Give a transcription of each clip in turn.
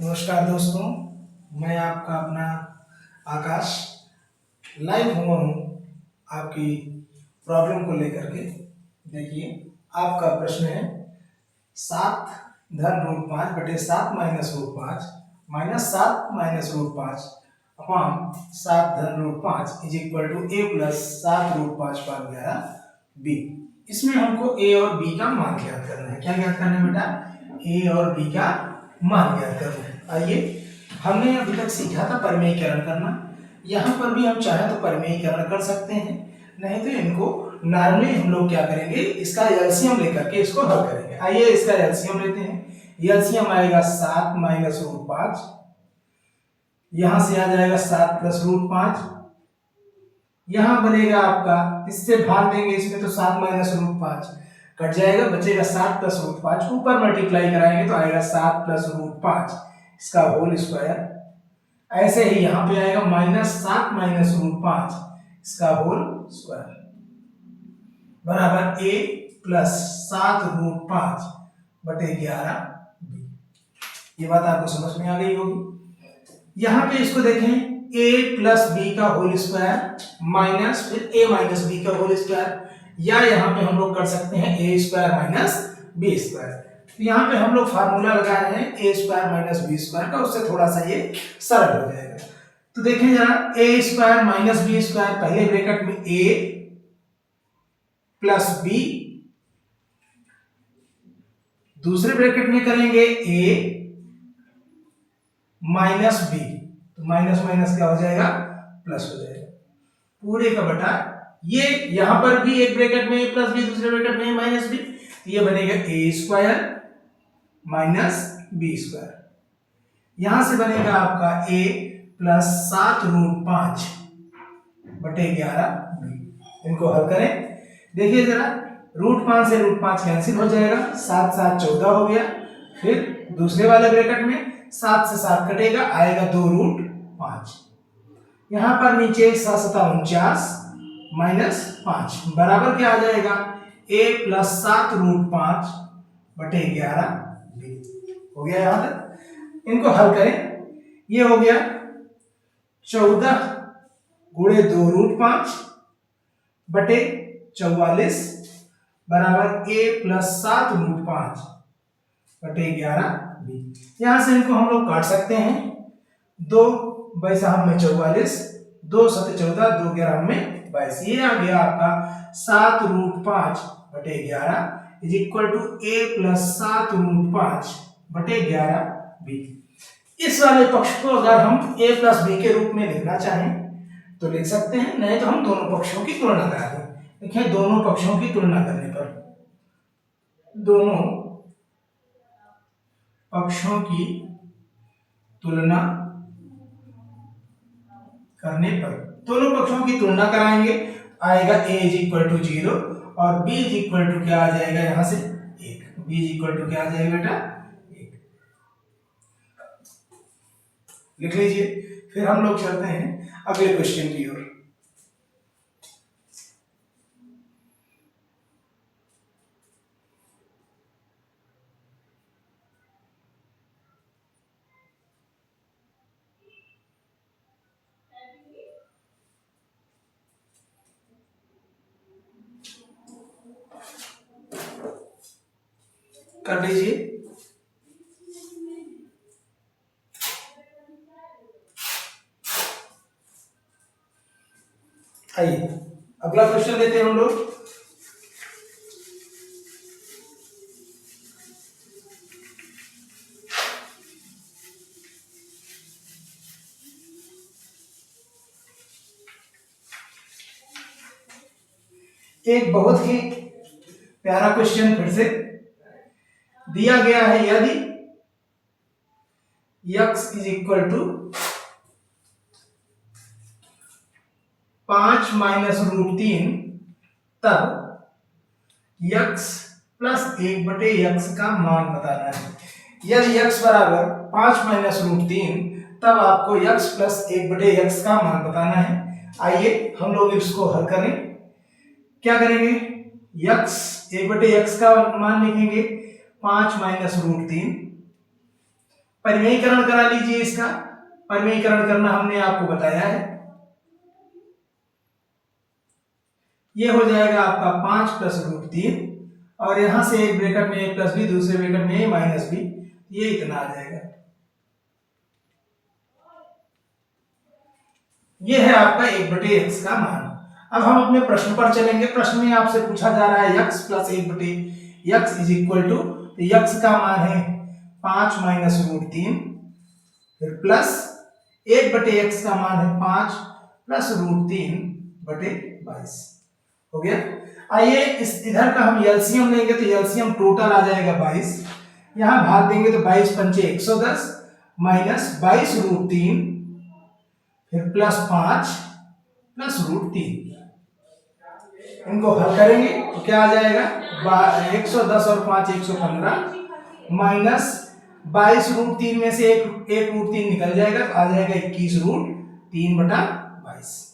नमस्कार दोस्तों, मैं आपका अपना आकाश लाइव हुआ हूँ आपकी प्रॉब्लम को लेकर के। देखिए, आपका प्रश्न है 7 धन रूट 5 बटे 7 माइनस रूट 5 -7 - रूट 5 अपॉन 7 धन root 5 is equal to a plus 7 root 5 power 11 b। इसमें हमको a और b का मान ज्ञात करना है। क्या ज्ञात करना है बेटा? a और b का मान ज्ञात करना है। आइए, हमने अभी तक सीखा था परिमेयीकरण करना। यहाँ पर भी हम चाहे तो परिमेयीकरण कर सकते हैं, नहीं तो इनको नॉर्मली हम लोग क्या करेंगे, इसका एलसीएम लेकर के इसको हल करेंगे। आइए इसका एलसीएम लेते हैं। एलसीएम आएगा 7 माइनस रूट 5, यहां से आ जाएगा 7 प्लस रूट 5, यहां बनेगा आपका, इससे भाग देंगे इसमें तो 7 माइनस रूट 5 कट जाएगा, बचेगा 7 प्लस रूट 5, ऊपर मल्टीप्लाई कराएंगे तो आएगा 7 प्लस रूट 5 इसका होल स्क्वायर। ऐसे ही यहां पे आएगा -7 माइनस रूट 5 इसका होल स्क्वायर बराबर a प्लस 7 रूट 5 बटे 11 b। ये बात आपको समझ में आ गई होगी। यहां पे इसको देखें, a प्लस b का होल स्क्वायर माइनस फिर a माइनस b का होल स्क्वायर, या यहां पे हम लोग कर सकते हैं a square minus b square. तो यहाँ पे हम लोग फार्मूला लगा रहे हैं a square minus b square का, उससे थोड़ा सा ये सरल हो जाएगा। तो देखें जरा, a square minus b square, पहले ब्रैकेट में a प्लस b, दूसरे ब्रैकेट में करेंगे a माइनस b, तो माइनस माइनस क्या हो जाएगा, प्लस हो जाएगा, पूरे का बटा ये। यहां पर भी एक ब्रैकेट में a प्लस b, दूसरे ब्रैकेट में a माइनस b, तो ये बनेगा a square minus b square. यहां से बनेगा आपका a प्लस 7 रूट 5 बटे 11 b। इनको हल करें, देखिए जरा, रूट 5 से रूट 5 कैंसिल हो जाएगा, 7 7 14 हो गया। फिर दूसरे वाले ब्रैकेट में 7 से 7 कटेगा, आएगा 2 रूट 5। यहां पर नीचे 7 7 49 माइनस 5 बराबर क्या आ जाएगा, a प्लस 7 रूट 5 बटे 11 b। हो गया यहां तक। इनको हल करें, ये हो गया 14 गुणे 2 रूट 5 बटे 44 बराबर a प्लस 7 रूट 5 बटे 11 b। यहां से इनको हम लोग काट सकते हैं, 2 22 में 44, 2 7 14, 2 11 में 22। ये आ गया आपका 7 रूट 5 बटे 11 is equal to a plus 7 root 5 बटे 11 b। इस वाले पक्ष को अगर हम a प्लस b के रूप में लिखना चाहें तो लिख सकते हैं, नहीं तो हम दोनों पक्षों की तुलना करा दें। देखिए, दोनों पक्षों की तुलना करने पर, दोनों पक्षों की तुलना करने पर, दोनों पक्षों की तुलना कराएंगे, आएगा a इज इक्वल टू 0 और b इज इक्वल टू क्या आ जाएगा, यहां से 1। b इज इक्वल टू क्या आ जाएगा बेटा, 1 लिख लीजिए। फिर हम लोग चलते हैं अगले क्वेश्चन की ओर। कर लीजिए। आइए अगला क्वेश्चन लेते हैं हम लोग। एक बहुत ही प्यारा क्वेश्चन फिर से दिया गया है, यदि x is equal to 5 minus root 3 तब x प्लस 1 बटे x का मान बताना है। यदि x बराबर 5 माइनस रूट 3 तब आपको x प्लस 1 बटे x का मान बताना है। आइए हम लोग इसको हल करें। क्या करेंगे, x 1 बटे x का मान लिखेंगे 5 माइनस रूट 3 परिमेयीकरण करा लीजिए इसका। परिमेयीकरण करना हमने आपको बताया है। ये हो जाएगा आपका 5 प्लस रूट 3 और यहां से एक ब्रैकेट में a प्लस बी, दूसरे ब्रैकेट में a माइनस बी, ये इतना आ जाएगा। ये है आपका 1/x का मान। अब हम अपने प्रश्न पर चलेंगे। प्रश्न में आपसे पूछा जा रहा है x plus 1/x is equal to, तो x का मान है 5 माइनस रूट 3, फिर प्लस 1/x का मान है 5 प्लस रूट 3/22 हो गया। आइए इस इधर का हम एलसीएम लेंगे, तो एलसीएम टोटल आ जाएगा 22, यहां भाग देंगे तो 22 पंचे 110 माइनस 22 रूट 3 फिर प्लस 5 प्लस रूट 3। इनको हल करेंगे तो क्या आ जाएगा, 110 और 5 115 माइनस 22 रूट 3 में से एक रूट 3 निकल जाएगा तो आ जाएगा 21 रूट 3/22।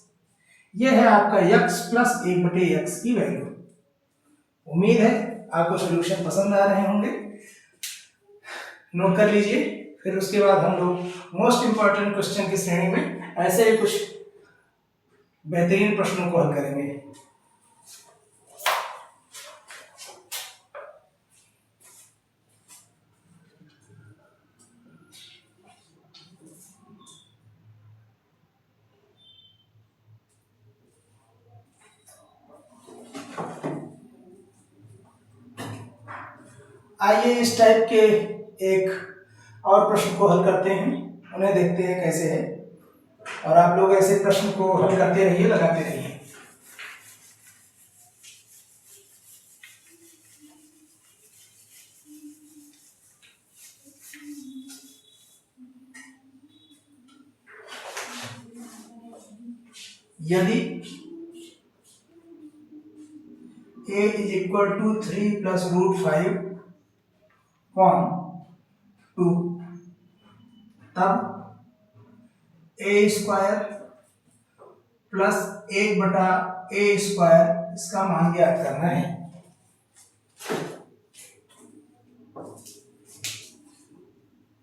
ये है आपका x प्लस 1/x की वैल्यू। उम्मीद है आपको सॉल्यूशन पसंद आ रहे होंगे, नोट कर लीजिए। फिर उसके बाद हम लोग मोस्ट इंपॉर्टेंट क्वेश्चन की श्रेणी में ऐसे ही कुछ बेहतरीन प्रश्नों को हल करेंगे। आइए इस टाइप के एक और प्रश्न को हल करते हैं, उन्हें देखते हैं कैसे है। और आप लोग ऐसे प्रश्न को हल करते रहिए, लगाते रहिए। यदि a is equal to 3 plus root 5 कॉन 2, तब a स्क्वायर प्लस 1/a² इसका मान ज्ञात करना है।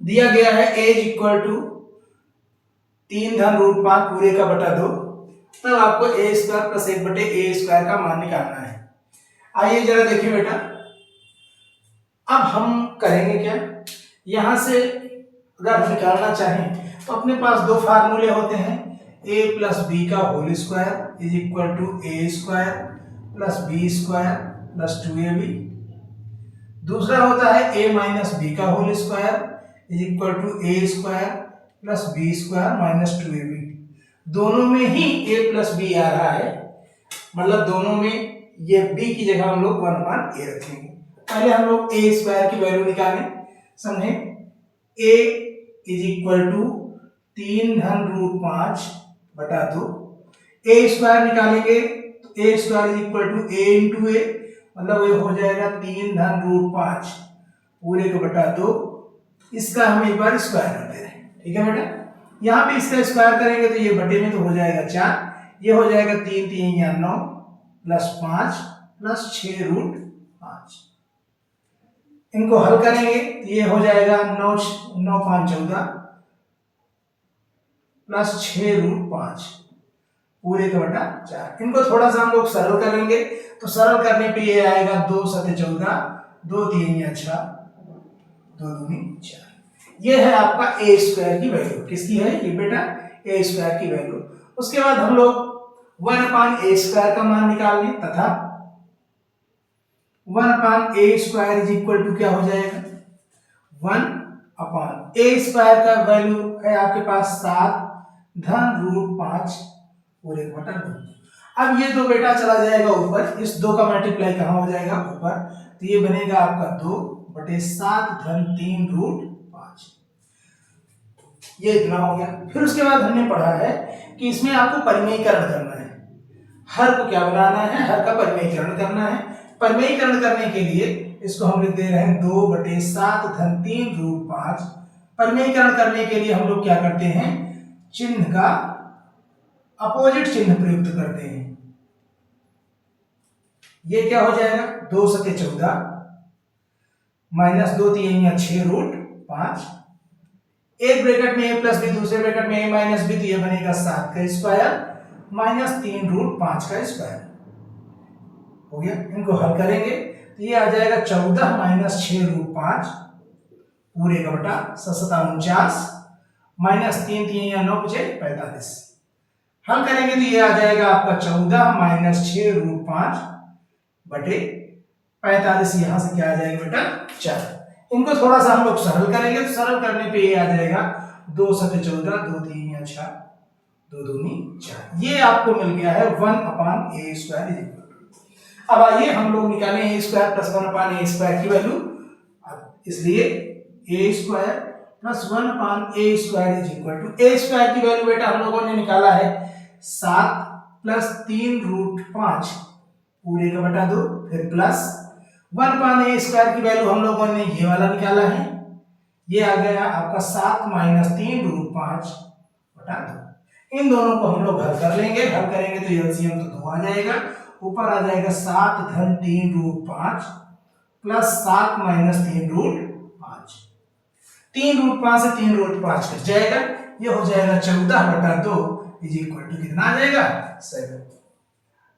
दिया गया है a इज इक्वल टू 3 धन रूट 5 पूरे का बटा 2, तब आपको a² प्लस 1/a² का मान निकालना है। आइए जरा देखिए बेटा, अब हम करेंगे क्या, यहां से अगर हम निकालना चाहें तो अपने पास दो फार्मूले होते हैं, a प्लस बी का whole square is equal to a² plus b² plus 2ab। दूसरा होता है a माइनस बी का whole square is equal to a² plus b² minus 2ab। दोनों में ही a प्लस बी आ रहा है, मतलब दोनों में ये b की जगह हम लोग 1/a रखेंगे। पहले हम लोग a² की वैल्यू निकालें, समझे। a इज इक्वल टू 3 धन रूट 5 बटा 2, a² निकालेंगे तो a² is equal to a into a, मतलब ये हो जाएगा 3 धन रूट 5 पूरे का बटा 2। इसका हम एक बार स्क्वायर करते हैं, ठीक है बेटा। यहाँ पे इसका स्क्वायर करेंगे तो ये बटे में तो हो जाएगा 4, ये हो जाएगा 3 3 या 9 प्लस 5 प्लस 6 रूट 5। इनको हल करेंगे तो ये हो जाएगा 9 9 5 14 प्लस 6 रूट 5 पूरे का बटा 4। इनको थोड़ा सा हम लोग सरल करेंगे तो सरल करने पे ये आएगा 2 7 14 2 3 या 6 2 दूनी 4। ये है आपका a² की वैल्यू। किसकी है ये बेटा, a² की वैल्यू। उसके बाद हम लोग 1/a² का मान निकाल लें, तथा 1/a² इज इक्वल टू क्या हो जाएगा, 1/a² का वैल्यू है आपके पास 7 धन रूट 5 पूरे का बटा 2। अब ये दो बेटा चला जाएगा ऊपर, इस 2 का मल्टीप्लाई कहां हो जाएगा, ऊपर, तो ये बनेगा आपका 2/7 धन 3 रूट 5। ये इतना हो गया। फिर उसके बाद हमने पढ़ा है कि इसमें आपको परिमेयीकरण करना है। हर को क्या बनाना है, हर का परिमेयीकरण करना है। परिमेयीकरण करने के लिए इसको हम लिख दे रहे हैं 2/7 धन 3 रूट 5। परिमेयीकरण करने के लिए हम लोग क्या करते हैं, चिन्ह का अपोजिट चिन्ह प्रयुक्त करते हैं। ये क्या हो जाएगा, 2 7 14 माइनस 2 3 या 6 रूट 5 एक ब्रैकेट में a प्लस बी, दूसरे ब्रैकेट में a माइनस बी, तो ये बनेगा 7 का स्क्वायर माइनस 3 रूट 5 का स्क्वायर। हो गया। इनको हल करेंगे तो ये आ जाएगा 14 माइनस 6 रूट 5 पूरे का बटा 47 माइनस 3 3 या 9 बचे 45। हल करेंगे तो ये आ जाएगा आपका 14 माइनस 6 रूट 5 बटे 45। यहां से क्या आ जाएगा बेटा 4। इनको थोड़ा सा हम लोग सरल करेंगे तो सरल करने पे ये आ जाएगा 2 7 14, 2 3 या 6, 2 दूनी 4। ये आपको मिल गया है 1/a²। अब आइए हम लोग निकालें a² प्लस 1/a² की वैल्यू। इसलिए a² plus 1/a² is equal to a² की वैल्यू बेटा हम लोगों ने निकाला है 7 प्लस 3 रूट 5 पूरे का बटा 2, फिर प्लस 1/a² की वैल्यू हम लोगों ने ये वाला निकाला है, ये आ गया आपका 7 माइनस 3 रूट 5 बटा 2। इन दोनों को हम लोग हल कर लेंगे। हल करेंगे तो एलसीएम तो 2 आ जाएगा, ऊपर आ जाएगा 7 धन 3 root 5 plus 7 minus 3 root 5। 3 root 5 से 3 रूट 5 कट जाएगा, ये हो जाएगा 14 बटा 2 इज इक्वल टू कितना आ जाएगा 7।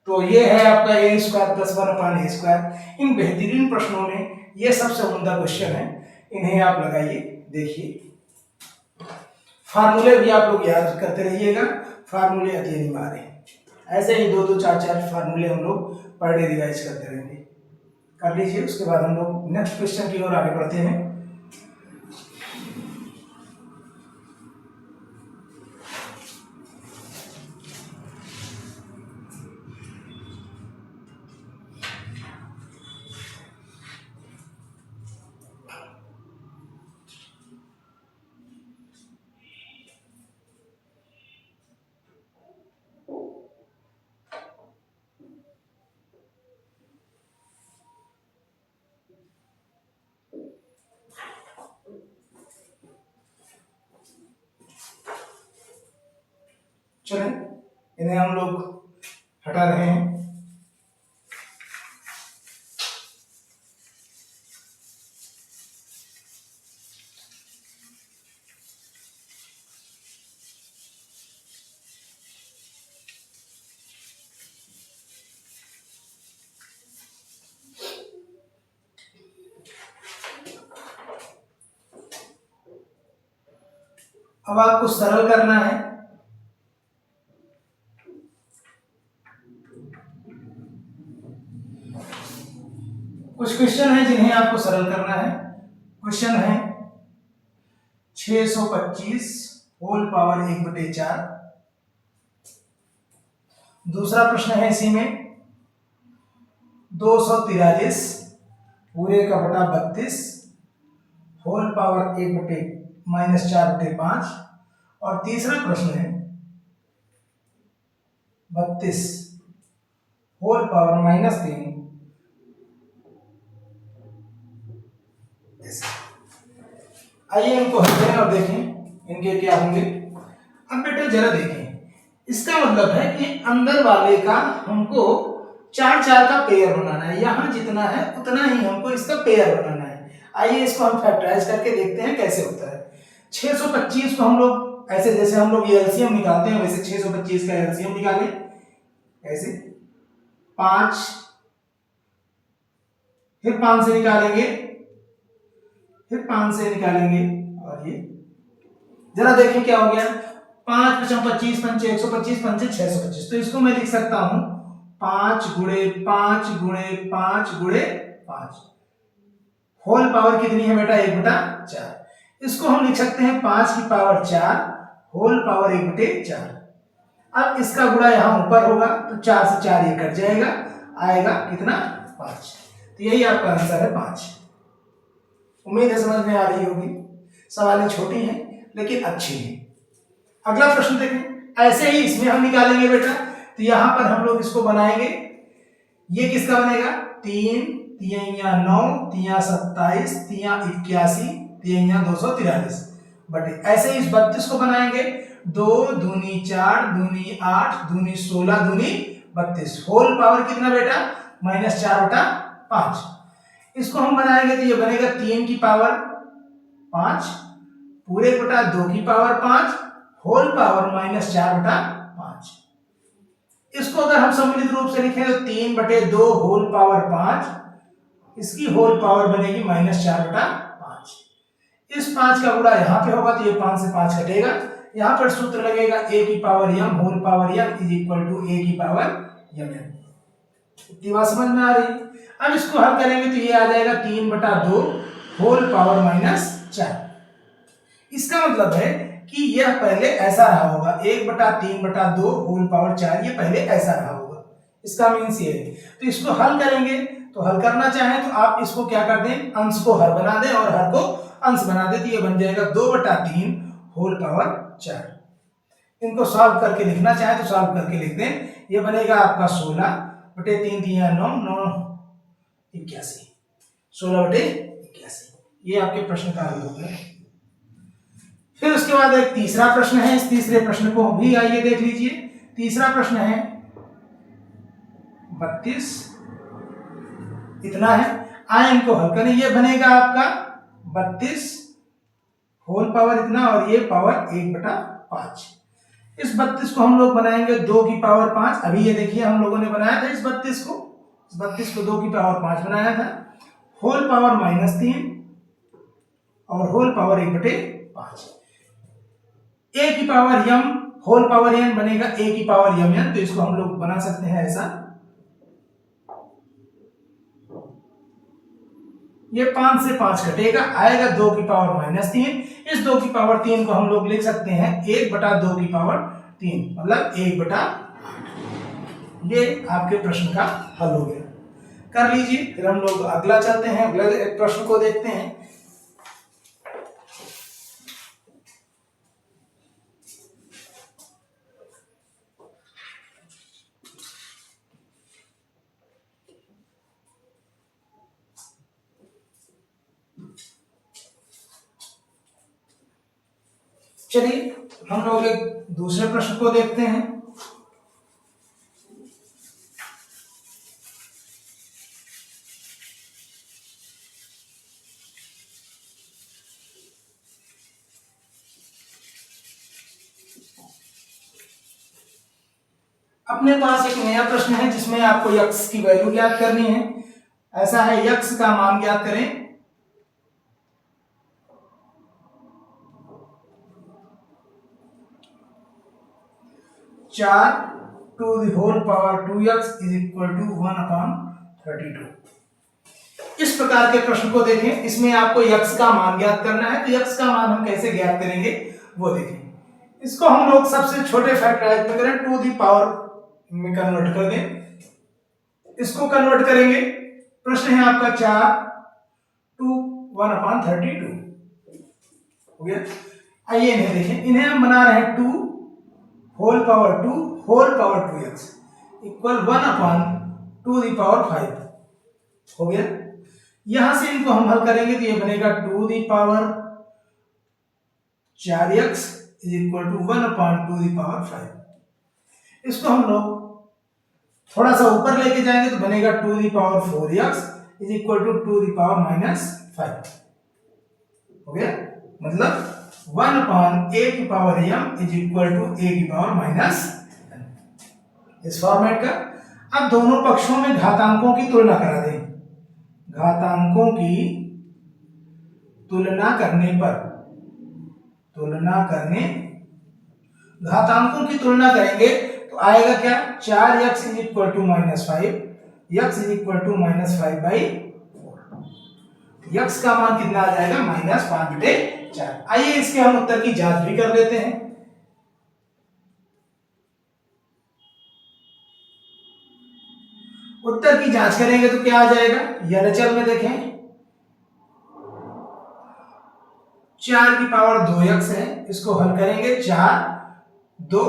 तो ये है आपका a² प्लस 1/a²। इन बेहतरीन प्रश्नों में ये सबसे उम्दा क्वेश्चन है, इन्हें आप लगाइए, देखिए। फार्मूले भी आप लोग याद करते रहिएगा, फार्मूले अति अनिवार्य है। ऐसे ही 2 2 4 4 फार्मूले हम लोग पर डे रिवाइज करते रहेंगे। कर लीजिए, उसके बाद हम लोग नेक्स्ट क्वेश्चन की ओर आगे बढ़ते हैं। चलें, इन्हें हम लोग हटा रहे हैं। अब आपको सरल करना है। कुछ क्वेश्चन है जिन्हें आपको सरल करना है। क्वेश्चन है 625 होल पावर 1/4। दूसरा प्रश्न है इसी में 243 पूरे का बटा 32 होल पावर 1/-4/5। और तीसरा प्रश्न है 32 होल पावर -3। आइए इनको हल करें और देखें इनके क्या होंगे। अब बेटा जरा देखें, इसका मतलब है कि अंदर वाले का हमको 4 4 का पेयर बनाना है, यहां जितना है उतना ही हमको इसका पेयर बनाना है। आइए इसको हम फैक्टराइज करके देखते हैं कैसे होता है। 625 को हम लोग ऐसे, जैसे हम लोग ये एलसीएम निकालते हैं वैसे 625 का एलसीएम निकालें। ऐसे 5, फिर 5 से निकालेंगे, फिर 5 से निकालेंगे, और ये जरा देखें क्या हो गया। 5 5 25 5 125 5 625। तो इसको मैं लिख सकता हूं 5 गुणे 5 गुणे 5 गुणे 5। होल पावर कितनी है बेटा 1/4। इसको हम लिख सकते हैं 5 की पावर 4 होल पावर 1/4। अब इसका गुणा यहां ऊपर होगा तो 4 से 4 ये कट जाएगा, आएगा कितना 5। तो यही आपका आंसर है 5। उम्मीद है समझ में आ रही होगी। सवालें छोटी हैं लेकिन अच्छी हैं। अगला प्रश्न देखें, ऐसे ही इसमें हम निकालेंगे बेटा। तो यहां पर हम लोग इसको बनाएंगे, ये किसका बनेगा 3 3 9 3 27 3 81 3 243 बटे ऐसे ही इस 32 को बनाएंगे 2 दूनी 4 दूनी 8 दूनी 16 दूनी 32। होल पावर कितना बेटा -4/5। इसको हम बनाएंगे तो ये बनेगा 3 की पावर 5 पूरे बटा 2 की पावर 5 होल पावर माइनस 4/5। इसको अगर हम सम्मिलित रूप से लिखें तो 3/2 होल पावर 5, इसकी होल पावर बनेगी माइनस 4/5। इस 5 का गुणा यहाँ पे होगा तो ये 5 से 5 कटेगा, यहाँ पर सूत्र लगेगा a की power m whole power m is equal to a की पावर mn। इतनी बात समझ में आ रही है? अब इसको हल करेंगे तो ये आ जाएगा 3/2 होल पावर माइनस 4। इसका मतलब है कि यह पहले ऐसा रहा होगा 1/3/2 होल पावर 4, ये पहले ऐसा रहा होगा। इसका मीन्स ये है। तो इसको हल करेंगे तो हल करना चाहें तो आप इसको क्या कर दें, अंश को हर बना दें और हर को अंश बना दें, तो ये बन जाएगा 2/3 होल पावर 4। इनको सॉल्व करके लिखना चाहे तो सॉल्व करके लिख दें, ये बनेगा आपका 16/3 9 9 81, 16/81। ये आपके प्रश्न का हल हो गया। फिर उसके बाद एक तीसरा प्रश्न है, इस तीसरे प्रश्न को भी आइए देख लीजिए। तीसरा प्रश्न है 32, इतना है। आए इनको हल करें, ये बनेगा आपका 32 होल पावर इतना और ये पावर 1/5। इस 32 को हम लोग बनाएंगे 2 की पावर 5। अभी ये देखिए हम लोगों ने बनाया था इस 32 को 2 की पावर 5 बनाया था, होल पावर -3 और होल पावर 1/5। a की power m whole power n बनेगा a की पावर mn, तो इसको हम लोग बना सकते हैं ऐसा, ये 5 से 5 कटेगा, आएगा 2 की पावर -3। इस 2 की पावर 3 को हम लोग लिख सकते हैं 1/2 की पावर 3, मतलब 1/8। ये आपके प्रश्न का हल हो गया। कर लीजिए। फिर हम लोग अगला चलते हैं, अगले प्रश्न को देखते हैं। चलिए हम लोग एक दूसरे प्रश्न को देखते हैं। अपने पास एक नया प्रश्न है जिसमें आपको x की वैल्यू ज्ञात करनी है। ऐसा है, x का मान ज्ञात करें। चार to the whole power 2x is equal to 1/32। इस प्रकार के प्रश्न को देखें, इसमें आपको x का मान ज्ञात करना है। तो x का मान हम कैसे ज्ञात करेंगे वो देखें। इसको हम लोग सबसे छोटे फैक्टराइज में करें, टू द पावर में कन्वर्ट कर दें, इसको कन्वर्ट करेंगे। प्रश्न है आपका 4 टू 1/32 हो गया। आइए इन्हें देखें, इन्हें हम बना रहे हैं 2 whole power 2 whole power 2x equal 1/2 हो गया। यहां से इनको हम हल करेंगे तो ये बनेगा 2 the power 4x is equal to 1/2 इसको हम लोग थोड़ा सा ऊपर लेके जाएंगे तो बनेगा 2 the power 4x is equal to 2 the power -5 हो गया। मतलब 1/a की power m is equal to a की पावर -n, इस फॉर्मेट का। अब दोनों पक्षों में घातांकों की तुलना करा दें। घातांकों की तुलना करने घातांकों की तुलना करेंगे तो आएगा क्या, 4x is equal to -5, x is equal to -5/4। x का मान कितना आ जाएगा, -5/4। आइए इसके हम उत्तर की जांच भी कर लेते हैं। उत्तर की जांच करेंगे तो क्या आ जाएगा, एलएचएल में देखें 4 की पावर 2x है, इसको हल करेंगे 4 2,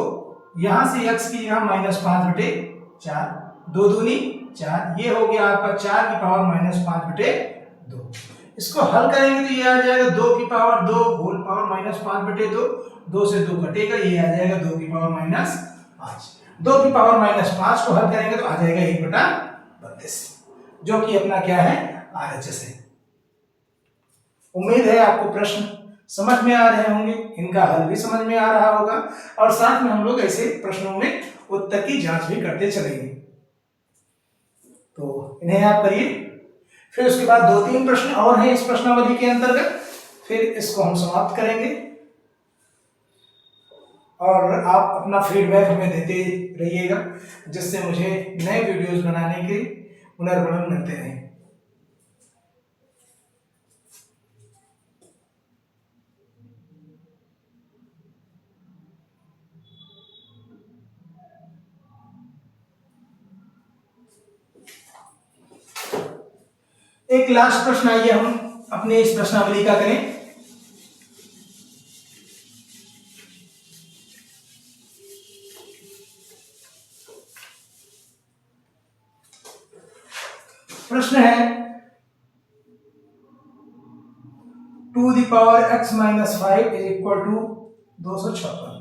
यहां से x की जगह -5/4, 2 दूनी 4, ये हो गया आपका 4 की पावर -5/2। इसको हल करेंगे तो ये आ जाएगा 2 की पावर 2 होल पावर -5/2, 2 से 2 कटेगा, ये आ जाएगा 2 की पावर -5। 2 की पावर -5 को हल करेंगे तो आ जाएगा 1/32, जो कि अपना क्या है, आरएचएस है। उम्मीद है आपको प्रश्न समझ में आ रहे होंगे, इनका हल भी समझ में आ रहा होगा और साथ में हम लोग ऐसे प्रश्नों में उत्तर की जांच भी करते चलेंगे। तो इन्हें आप करिए। फिर उसके बाद 2-3 प्रश्न और हैं इस प्रश्नावली के अंतर्गत, फिर इसको हम समाप्त करेंगे और आप अपना फीडबैक हमें देते रहिएगा, जिससे मुझे नए वीडियोस बनाने के पुनर्बलन मिलते रहें। एक लास्ट प्रश्न आइए हम अपने इस प्रश्नावली का करें। प्रश्न है 2 the power x minus 5 is equal to 256।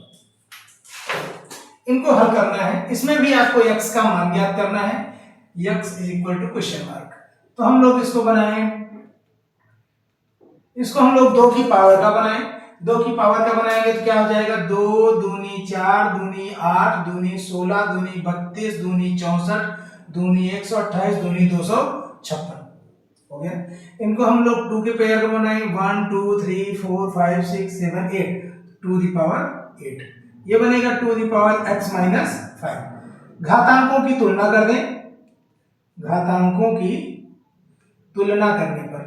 इनको हल करना है, इसमें भी आपको x का मान ज्ञात करना है, x is equal to question mark. तो हम लोग इसको बनाएं, इसको हम लोग 2 की पावर का बनाएं। 2 की पावर का बनाएंगे तो क्या हो जाएगा, 2 दूनी 4 दूनी 8 दूनी 16 दूनी 32 दूनी 64 दूनी 128 दूनी 256 हो गया। इनको हम लोग 2 के पेयर को बनाएंगे, 1 2 3 4 5 6 7 8 2 दी पावर 8। ये बनेगा 2 दी पावर x माइनस 5। घातांकों की तुलना कर दें, घातांकों की तुलना करने पर,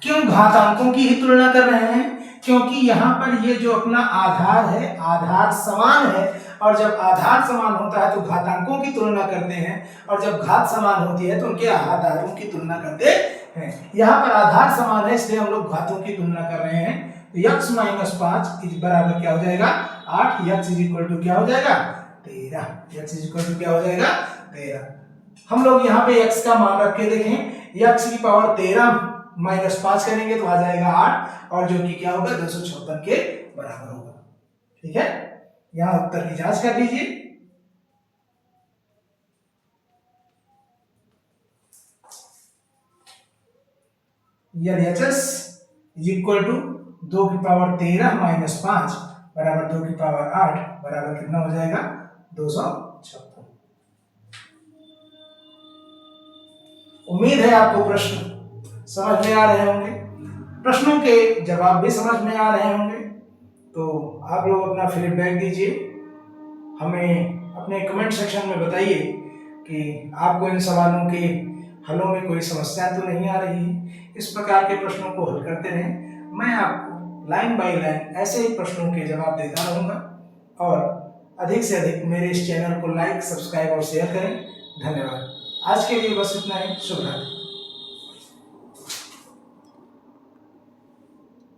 क्यों घातांकों की ही तुलना कर रहे हैं, क्योंकि यहाँ पर ये जो अपना आधार है, आधार समान है, और जब आधार समान होता है तो घातांकों की तुलना करते हैं, और जब घात समान होती है तो उनके आधारों की तुलना करते हैं। यहाँ पर आधार समान है इसलिए हम लोग घातों की तुलना कर रहे हैं। तो x माइनस 5 इज बराबर क्या हो जाएगा, 8। x इज इक्वल टू क्या हो जाएगा, 13। x इज इक्वल टू क्या हो जाएगा, 13। हम लोग यहाँ पे x का मान रख के देखें, x की पावर 13 माइनस 5 करेंगे तो आ जाएगा 8, और जो कि क्या होगा 256 के बराबर होगा। ठीक है, यहां उत्तर की जांच कर लीजिए। LHS इज इक्वल टू 2 की पावर 13 माइनस 5 बराबर 2 की पावर 8 बराबर कितना हो जाएगा, 256। उम्मीद है आपको प्रश्न समझ में आ रहे होंगे, प्रश्नों के जवाब भी समझ में आ रहे होंगे। तो आप लोग अपना फीडबैक दीजिए, हमें अपने कमेंट सेक्शन में बताइए कि आपको इन सवालों के हलों में कोई समस्या तो नहीं आ रही है। इस प्रकार के प्रश्नों को हल करते रहें, मैं आपको लाइन बाय लाइन ऐसे ही प्रश्नों के जवाब देता रहूँगा। और अधिक से अधिक मेरे इस चैनल को लाइक, सब्सक्राइब और शेयर करें। धन्यवाद। आज के लिए बस इतना ही। शुभ रात्रि।